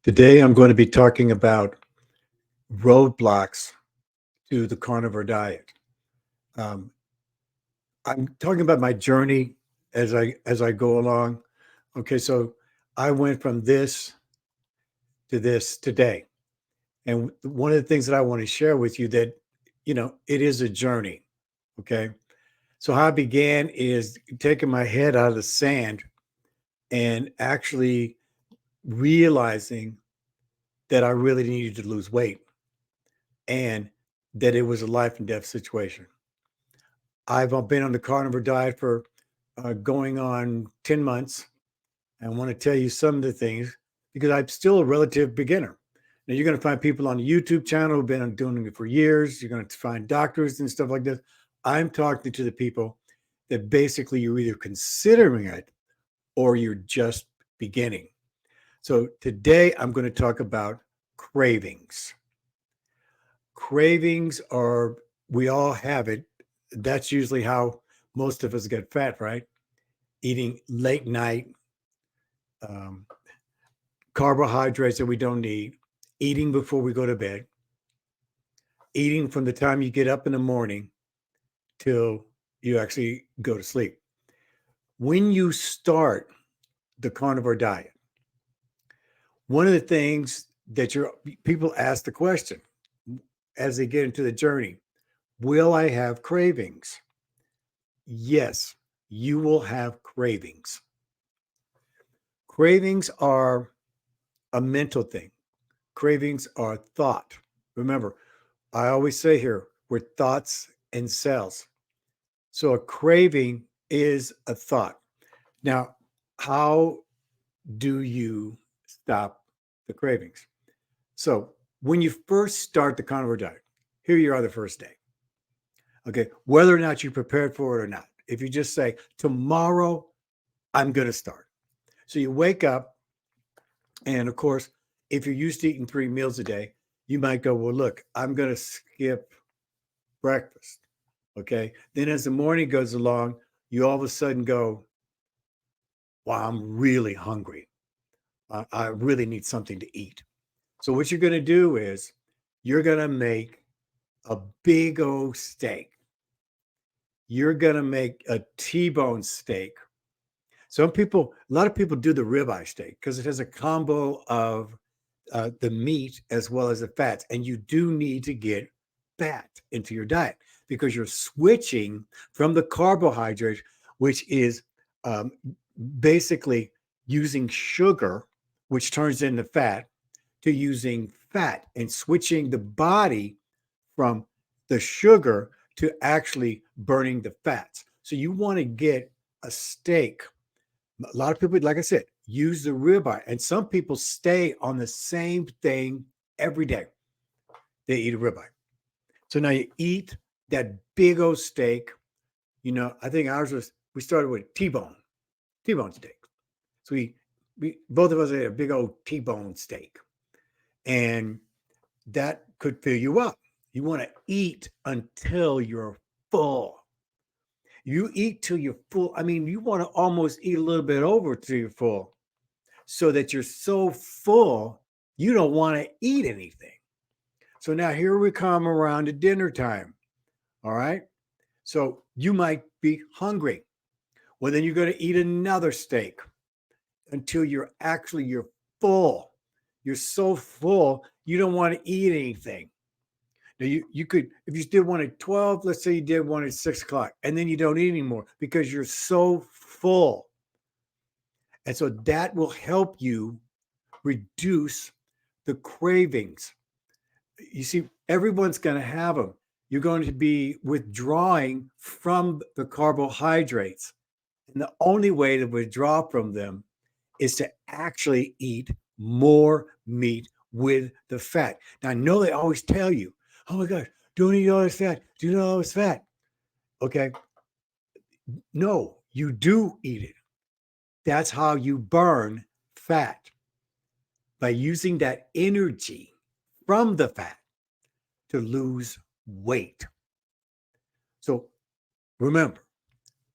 Today, I'm going to be talking about roadblocks to the carnivore diet. Um, I'm talking about my journey as I go along. Okay, so I went from this to this today, and one of the things that I want to share with you that it is a journey. Okay, so how I began is taking my head out of the sand and actually realizing that I really needed to lose weight and that it was a life and death situation. I've been on the carnivore diet for going on 10 months. I want to tell you some of the things because I'm still a relative beginner. Now, you're going to find people on the YouTube channel who've been doing it for years. You're going to find doctors and stuff like this. I'm talking to the people that basically you're either considering it or you're just beginning. So today I'm going to talk about cravings. Cravings are, we all have it. That's usually how most of us get fat, right? Eating late night, um, carbohydrates that we don't need, eating before we go to bed, eating from the time you get up in the morning till you actually go to sleep. When you start the carnivore diet, one of the things that people ask the question as they get into the journey, will I have cravings? Yes, you will have cravings. Cravings are a mental thing. Cravings are thought. Remember, I always say here, we're thoughts and cells. So a craving is a thought. Now, how do you stop the cravings? So when you first start the carnivore diet, here you are the first day. Okay, whether or not you prepared for it or not. If you just say, tomorrow, I'm going to start. So you wake up, and of course, if you're used to eating 3 meals a day, you might go, well, look, I'm going to skip breakfast. Okay. Then as the morning goes along, you all of a sudden go, wow, I'm really hungry. I really need something to eat. So what you're going to do is you're going to make a big old steak. You're going to make a T-bone steak. A lot of people do the ribeye steak because it has a combo of the meat as well as the fats. And you do need to get fat into your diet because you're switching from the carbohydrate, which is um, basically using sugar, which turns into fat, to using fat and switching the body from the sugar to actually burning the fats. So you want to get a steak. A lot of people, like I said, use the ribeye, and some people stay on the same thing every day. They eat a ribeye. So now you eat that big old steak. I think we started with T-bone steak. So we both of us ate a big old T-bone steak, and that could fill you up. You want to eat until you're full. You eat till you're full. I mean, you want to almost eat a little bit over till you're full, so that you're so full you don't want to eat anything. So now here we come around to dinner time. All right. So you might be hungry. Well, then you're going to eat another steak until you're full. You're so full you don't want to eat anything. Now you could, if you did one at 12, let's say you did one at 6 o'clock, and then you don't eat anymore because you're so full. And so that will help you reduce the cravings. You see, everyone's going to have them. You're going to be withdrawing from the carbohydrates. And the only way to withdraw from them is to actually eat more meat with the fat. Now, I know they always tell you, oh my gosh, don't eat all this fat. Do not all this fat. Okay. No, you do eat it. That's how you burn fat, by using that energy from the fat to lose weight. So remember,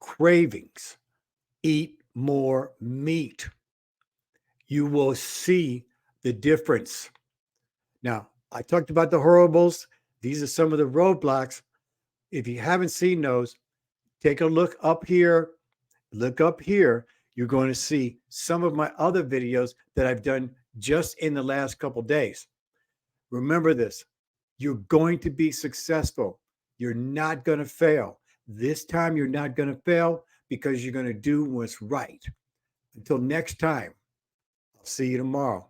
cravings, eat more meat. You will see the difference. Now, I talked about the horribles. These are some of the roadblocks. If you haven't seen those, take a look up here. Look up here. You're going to see some of my other videos that I've done just in the last couple days. Remember this, you're going to be successful. You're not going to fail. This time, you're not going to fail because you're going to do what's right. Until next time, I'll see you tomorrow.